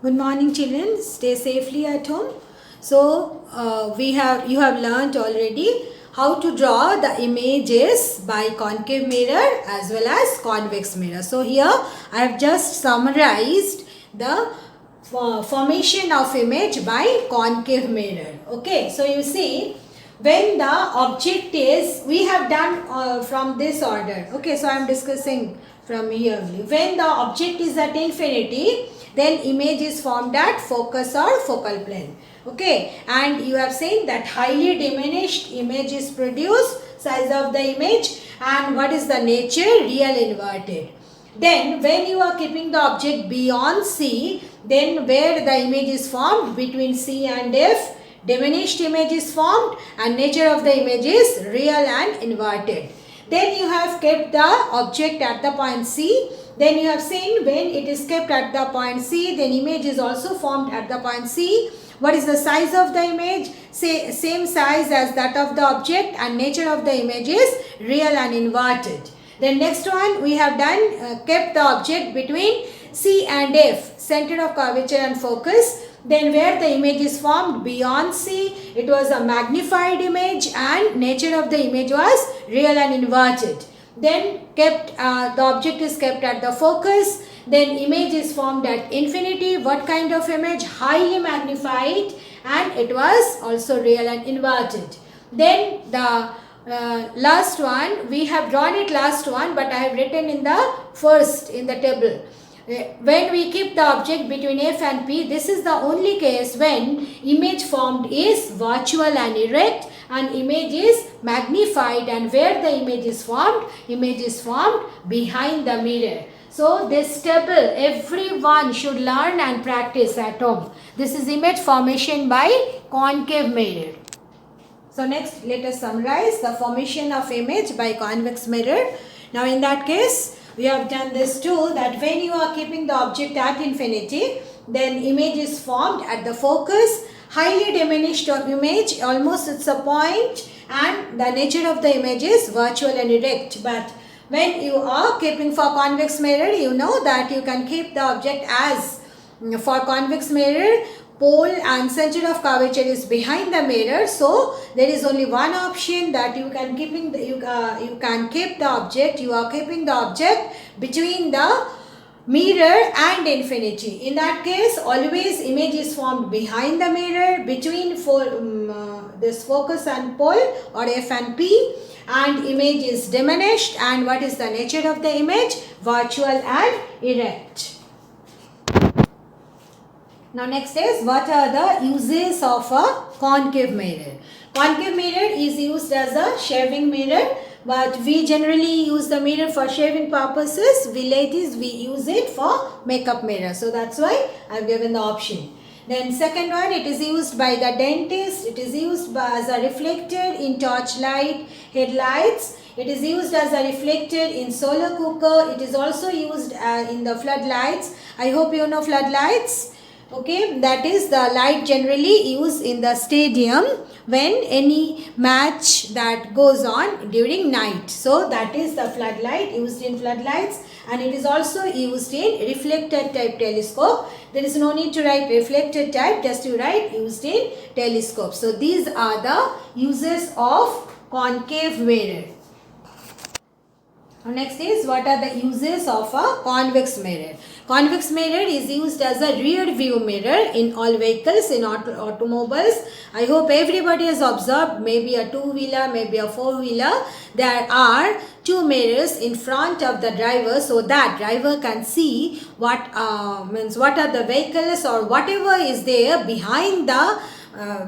Good morning, children. Stay safely at home. So, you have learnt already how to draw the images by concave mirror as well as convex mirror. So, here I have just summarized the formation of image by concave mirror. Okay, so you see when the object is, we have done from this order. Okay, so I am discussing from here only. When the object is at infinity, then image is formed at focus or focal plane. Okay, and you have seen that highly diminished image is produced, size of the image, and what is the nature? Real inverted. Then when you are keeping the object beyond C, then where the image is formed between C and F, diminished image is formed and nature of the image is real and inverted. Then you have kept the object at the point C. Then you have seen when it is kept at the point C, then image is also formed at the point C. What is the size of the image? Same size as that of the object, and nature of the image is real and inverted. Then next one, we have done kept the object between C and F, center of curvature and focus. Then where the image is formed beyond C, it was a magnified image and nature of the image was real and inverted. Then kept the object is kept at the focus. Then image is formed at infinity. What kind of image? Highly magnified, and it was also real and inverted. Then the last one, we have drawn it last one, but I have written in the first in the table. When we keep the object between F and P, this is the only case when image formed is virtual and erect and image is magnified, and where the image is formed behind the mirror. So this table everyone should learn and practice at home. This is image formation by concave mirror. So next let us summarize the formation of image by convex mirror. Now in that case, we have done this too, that when you are keeping the object at infinity, then image is formed at the focus, highly diminished image, almost it's a point, and the nature of the image is virtual and erect. But when you are keeping for convex mirror, you know that you can keep the object as, for convex mirror, pole and center of curvature is behind the mirror, so there is only one option, that you can keeping the, you can keep the object, you are keeping the object between the mirror and infinity. In that case, always image is formed behind the mirror, between this focus and pole or F and P, and image is diminished. And what is the nature of the image? Virtual and erect. Now next is, what are the uses of a concave mirror? Concave mirror is used as a shaving mirror, but we generally use the mirror for shaving purposes. We ladies, we use it for makeup mirror. So that's why I have given the option. Then second one, it is used by the dentist. It is used as a reflector in torchlight, headlights. It is used as a reflector in solar cooker. It is also used in the floodlights. I hope you know floodlights. Okay, that is the light generally used in the stadium when any match that goes on during night. So that is the floodlight, used in floodlights, and it is also used in reflector type telescope. There is no need to write reflector type, just to write used in telescope. So these are the uses of concave mirror. Next is, what are the uses of a convex mirror? Convex mirror is used as a rear view mirror in all vehicles, in automobiles. I hope everybody has observed, maybe a two-wheeler, maybe a four-wheeler, there are two mirrors in front of the driver, so that driver can see what are the vehicles or whatever is there behind the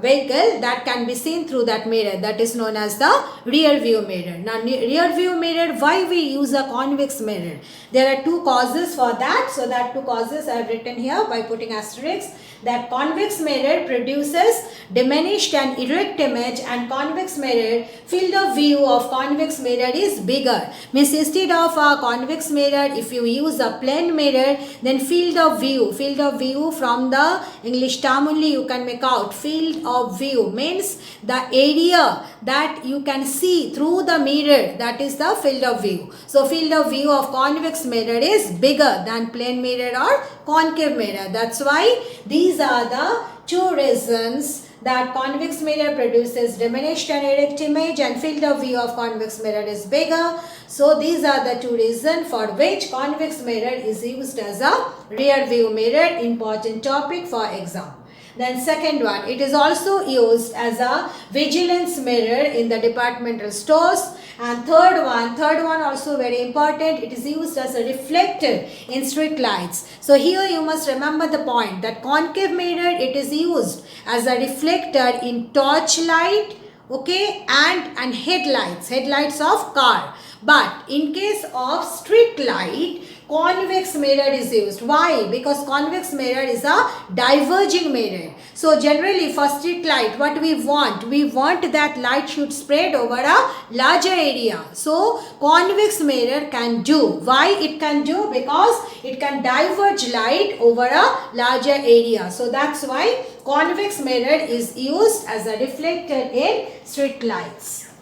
vehicle, that can be seen through that mirror. That is known as the rear view mirror. Now rear view mirror, why we use a convex mirror? There are two causes for that. So that two causes I have written here by putting asterisks. That convex mirror produces diminished and erect image, and convex mirror, field of view of convex mirror is bigger. Means instead of a convex mirror, if you use a plane mirror, then field of view from the English term only you can make out. Field of view means the area that you can see through the mirror, that is the field of view. So field of view of convex mirror is bigger than plane mirror or concave mirror. That's why these are the two reasons that convex mirror produces diminished and erect image and field of view of convex mirror is bigger. So these are the two reasons for which convex mirror is used as a rear view mirror. Important topic for exam. Then second one, it is also used as a vigilance mirror in the departmental stores. And third one also very important, it is used as a reflector in street lights. So here you must remember the point that concave mirror, it is used as a reflector in torch light, okay, and headlights of car. But in case of street light, convex mirror is used. Why? Because convex mirror is a diverging mirror. So generally for street light, what we want? We want that light should spread over a larger area. So convex mirror can do. Why it can do? Because it can diverge light over a larger area. So that's why convex mirror is used as a reflector in street lights.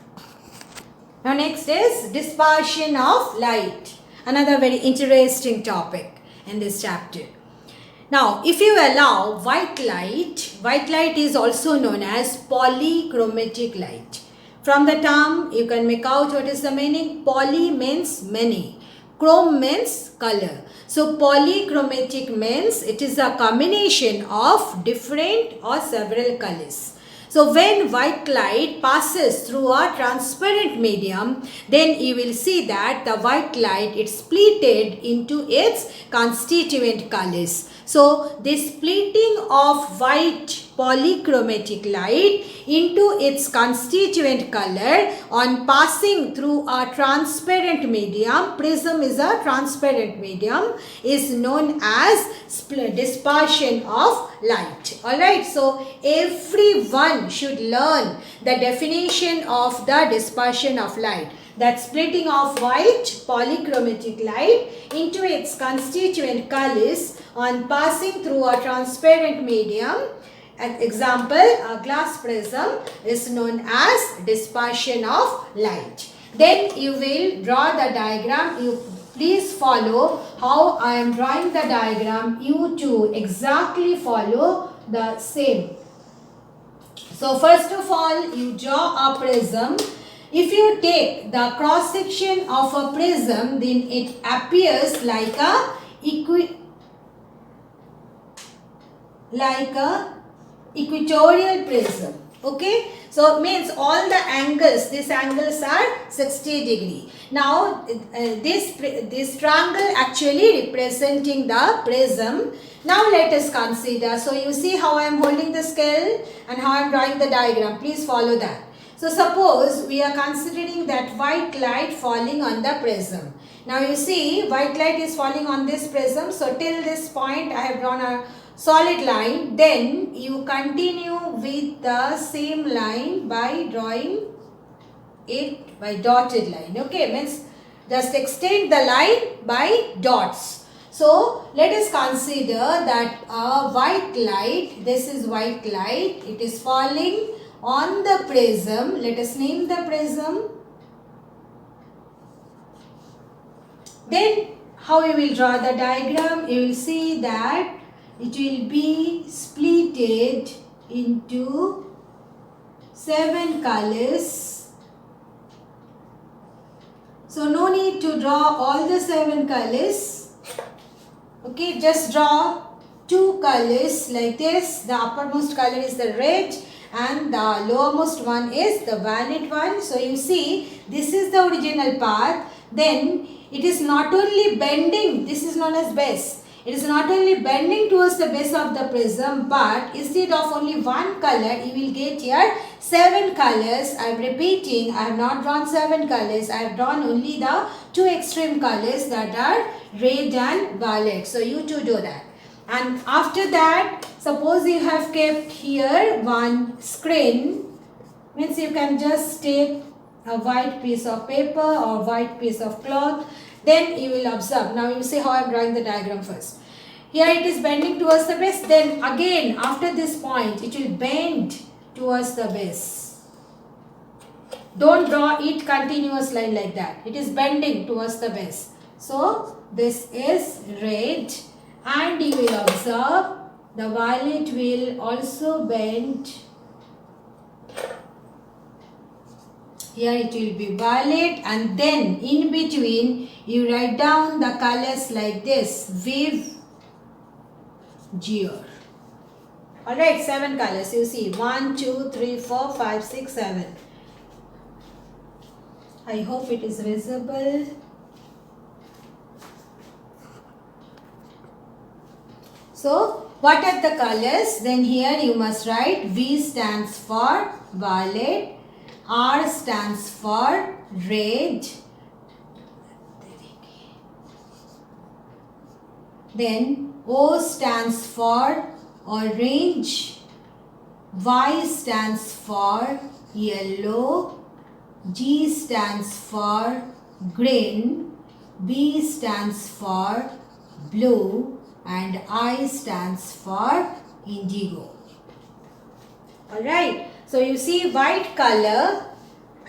Now next is dispersion of light. Another very interesting topic in this chapter. Now, if you allow white light is also known as polychromatic light. From the term, you can make out what is the meaning. Poly means many. Chrome means color. So, polychromatic means it is a combination of different or several colors. So when white light passes through a transparent medium, then you will see that the white light is splitted into its constituent colors. So this splitting of white polychromatic light into its constituent color on passing through a transparent medium, prism is a transparent medium, is known as dispersion of light. Alright, so everyone should learn the definition of the dispersion of light. That splitting of white polychromatic light into its constituent colors on passing through a transparent medium. An example, a glass prism is known as dispersion of light. Then you will draw the diagram. You please follow how I am drawing the diagram. You too exactly follow the same. So first of all, you draw a prism. If you take the cross section of a prism, then it appears like a equatorial prism. Okay, so means all the angles, these angles are 60 degree. Now this triangle actually representing the prism. Now let us consider. So you see how I am holding the scale and how I am drawing the diagram. Please follow that. So suppose we are considering that white light falling on the prism. Now you see white light is falling on this prism. So till this point I have drawn a solid line. Then you continue with the same line by drawing it by dotted line. Okay, means just extend the line by dots. So let us consider that a white light, this is white light, it is falling on the prism. Let us name the prism. Then how you will draw the diagram? You will see that it will be splitted into 7 colors. So no need to draw all the 7 colors. Okay, just draw 2 colors like this. The uppermost color is the red and the lowermost one is the violet one. So you see this is the original path. Then it is not only bending, this is known as base. It is not only bending towards the base of the prism, but instead of only one color, you will get here 7 colors. I am repeating, I have not drawn 7 colors. I have drawn only the 2 extreme colors that are red and violet. So you too do that. And after that, suppose you have kept here one screen, means you can just take a white piece of paper or white piece of cloth. Then you will observe. Now you see how I am drawing the diagram first. Here it is bending towards the base. Then again after this point it will bend towards the base. Don't draw it continuous line like that. It is bending towards the base. So this is red And you will observe the violet will also bend. Here it will be violet, and then in between you write down the colors like this, Viv Gior. Alright, 7 colors. You see 1, 2, 3, 4, 5, 6, 7. I hope it is visible. So, what are the colors? Then here you must write V stands for violet, R stands for red, then O stands for orange, Y stands for yellow, G stands for green, B stands for blue, and I stands for indigo. Alright, so you see white color,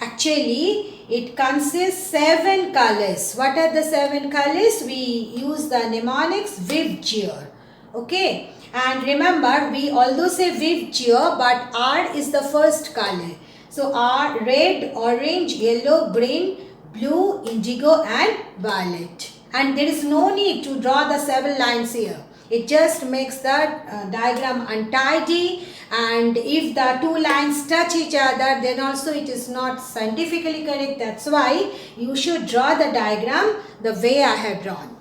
actually it consists 7 colors. What are the 7 colors? We use the mnemonics Viv Gior. Okay, and remember we although say Viv Gior, but R is the first color. So R, red, orange, yellow, green, blue, indigo and violet. And there is no need to draw the 7 lines here. It just makes the diagram untidy, and if the 2 lines touch each other, then also it is not scientifically correct. That's why you should draw the diagram the way I have drawn.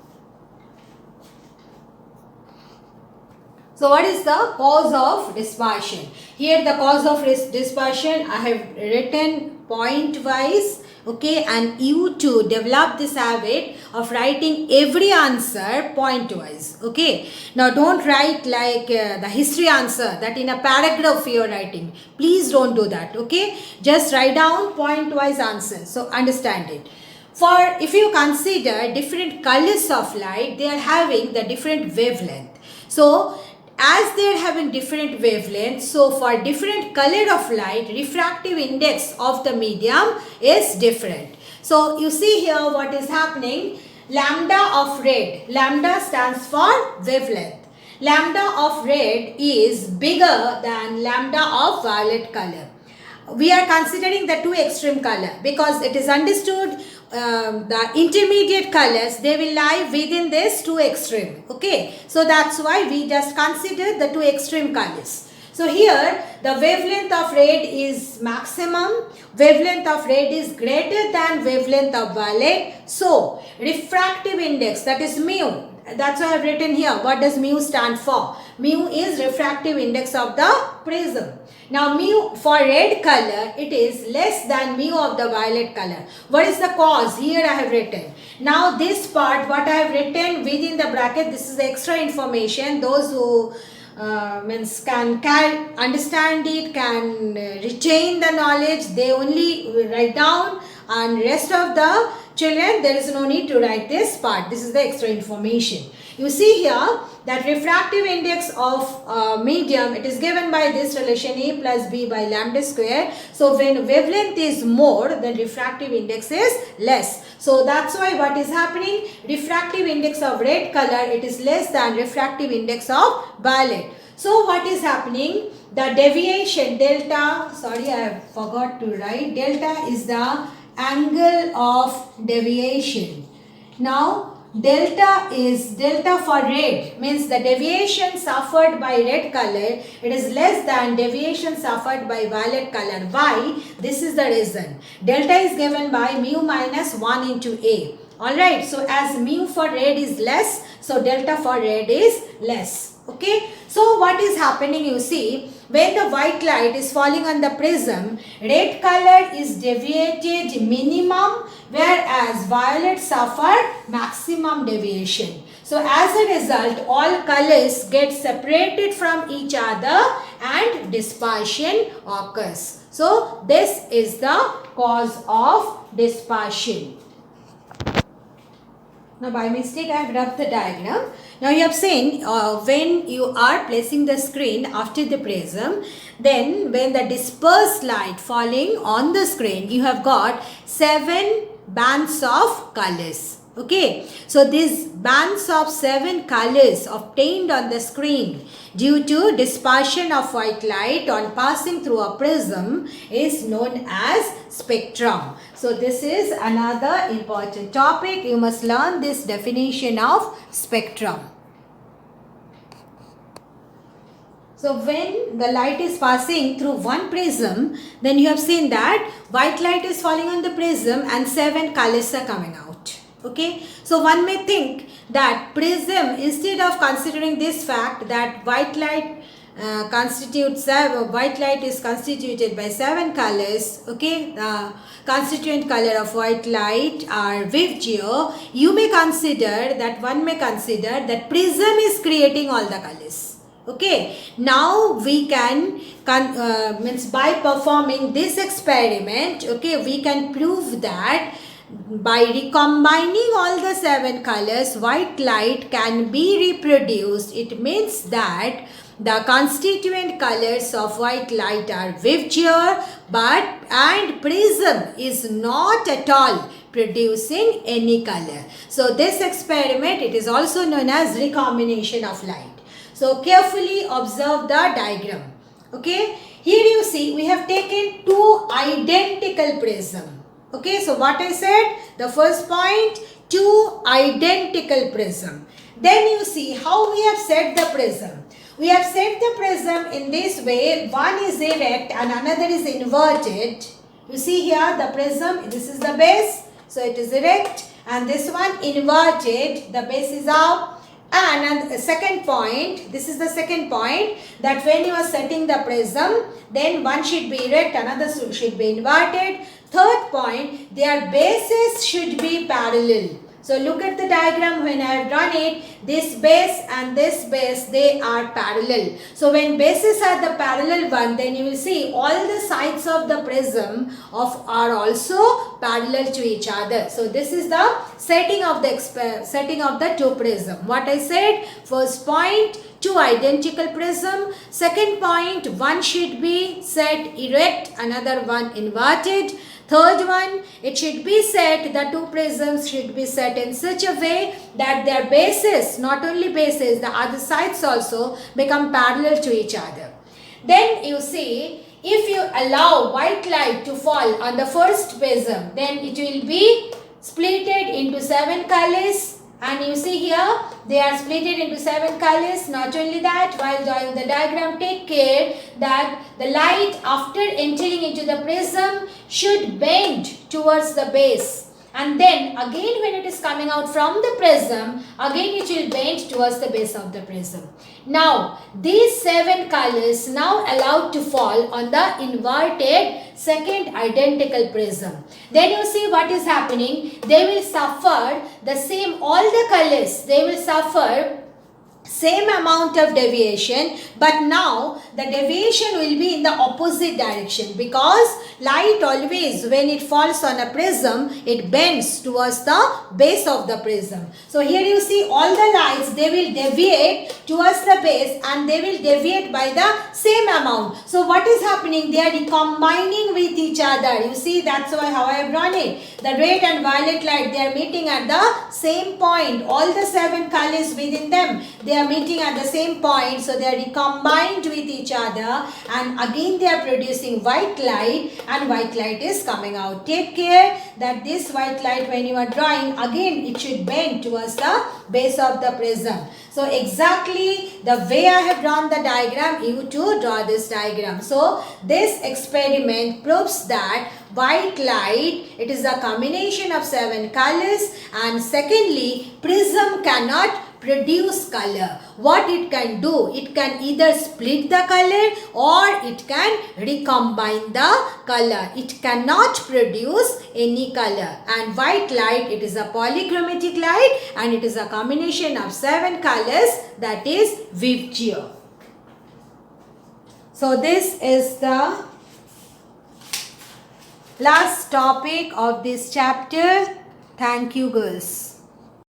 So what is the cause of dispersion? Here the cause of dispersion I have written point wise. Okay, and you too develop this habit of writing every answer point wise. Okay, now don't write like the history answer that in a paragraph you are writing. Please don't do that. Okay, just write down point wise answer. So understand it. For if you consider different colors of light, they are having the different wavelength. So as they are having different wavelengths, so for different color of light, refractive index of the medium is different. So you see here what is happening. Lambda of red, lambda stands for wavelength. Lambda of red is bigger than lambda of violet color. We are considering the 2 extreme color because it is understood the intermediate colors, they will lie within this 2 extreme. Okay, so that's why we just consider the 2 extreme colors. So here the wavelength of red is maximum, wavelength of red is greater than wavelength of violet. So refractive index, that is mu, that's why I have written here. What does mu stand for? Mu is refractive index of the prism. Now mu for red color, it is less than mu of the violet color. What is the cause? Here I have written. Now this part what I have written within the bracket, this is the extra information. Those who can understand it, can retain the knowledge, they only write down, and rest of the children there is no need to write this part. This is the extra information. You see here that refractive index of medium, it is given by this relation A plus B by lambda square. So when wavelength is more, then refractive index is less. So that's why what is happening, refractive index of red color, it is less than refractive index of violet. So what is happening, the deviation delta, sorry I have forgot to write, delta is the angle of deviation. Now delta is, delta for red means the deviation suffered by red color, it is less than deviation suffered by violet color. Why? This is the reason. Delta is given by mu minus 1 into A. Alright, so as mu for red is less, so delta for red is less. Okay, so what is happening, you see, when the white light is falling on the prism, red color is deviated minimum, whereas violet suffer maximum deviation. So as a result, all colors get separated from each other and dispersion occurs. So this is the cause of dispersion. Now by mistake I have rubbed the diagram. Now you have seen when you are placing the screen after the prism, then when the dispersed light falling on the screen, you have got 7 bands of colors. Okay, so these bands of 7 colors obtained on the screen due to dispersion of white light on passing through a prism is known as spectrum. So this is another important topic. You must learn this definition of spectrum. So when the light is passing through one prism, then you have seen that white light is falling on the prism and 7 colors are coming out. Okay, so one may think that prism, instead of considering this fact that white light is constituted by 7 colors, okay, the constituent color of white light are VIVGEO, you may consider that, one may consider that prism is creating all the colors. Okay, now we can means by performing this experiment, okay, we can prove that by recombining all the 7 colors, white light can be reproduced. It means that the constituent colors of white light are VIVGEO, and prism is not at all producing any color. So this experiment, it is also known as recombination of light. So carefully observe the diagram. Okay, here you see we have taken 2 identical prism. Okay, so what I said, the first point, 2 identical prism. Then you see how we have set the prism. We have set the prism in this way. One is erect and another is inverted. You see here the prism, this is the base, so it is erect, and this one inverted, the base is up. And the second point, this is the second point, that when you are setting the prism, then one should be erect, another should be inverted. Third point, their bases should be parallel. So look at the diagram when I have drawn it. This base and this base, they are parallel. So when bases are the parallel one, then you will see all the sides of the prism are also parallel to each other. So this is the setting of the 2 prism. What I said, first point, 2 identical prism. Second point, one should be set erect, another one inverted. Third one, it should be set, the 2 prisms should be set in such a way that their bases, not only bases, the other sides also become parallel to each other. Then you see, if you allow white light to fall on the first prism, then it will be splitted into 7 colors. And you see here, they are splitted into 7 colors. Not only that, while drawing the diagram, take care that the light after entering into the prism should bend towards the base. And then again when it is coming out from the prism, again it will bend towards the base of the prism. Now, these 7 colors now allowed to fall on the inverted second identical prism. Then you see what is happening. They will suffer the same, all the colors, they will suffer same amount of deviation, but now the deviation will be in the opposite direction, because light always, when it falls on a prism, it bends towards the base of the prism. So here you see all the lights, they will deviate towards the base and they will deviate by the same amount. So what is happening? They are recombining with each other. You see, that's why how I have drawn it. The red and violet light, they are meeting at the same point. All the 7 colors within them, they are meeting at the same point. So they are recombined with each other, and again they are producing white light, and white light is coming out. Take care that this white light, when you are drawing, again it should bend towards the base of the prism. So exactly the way I have drawn the diagram, you too draw this diagram. So this experiment proves that white light, it is a combination of 7 colors, and secondly, prism cannot produce color. What it can do, it can either split the color or it can recombine the color. It cannot produce any color. And white light, it is a polychromatic light, and it is a combination of 7 colors, that is VIVGEO. So this is the last topic of this chapter. Thank you, girls.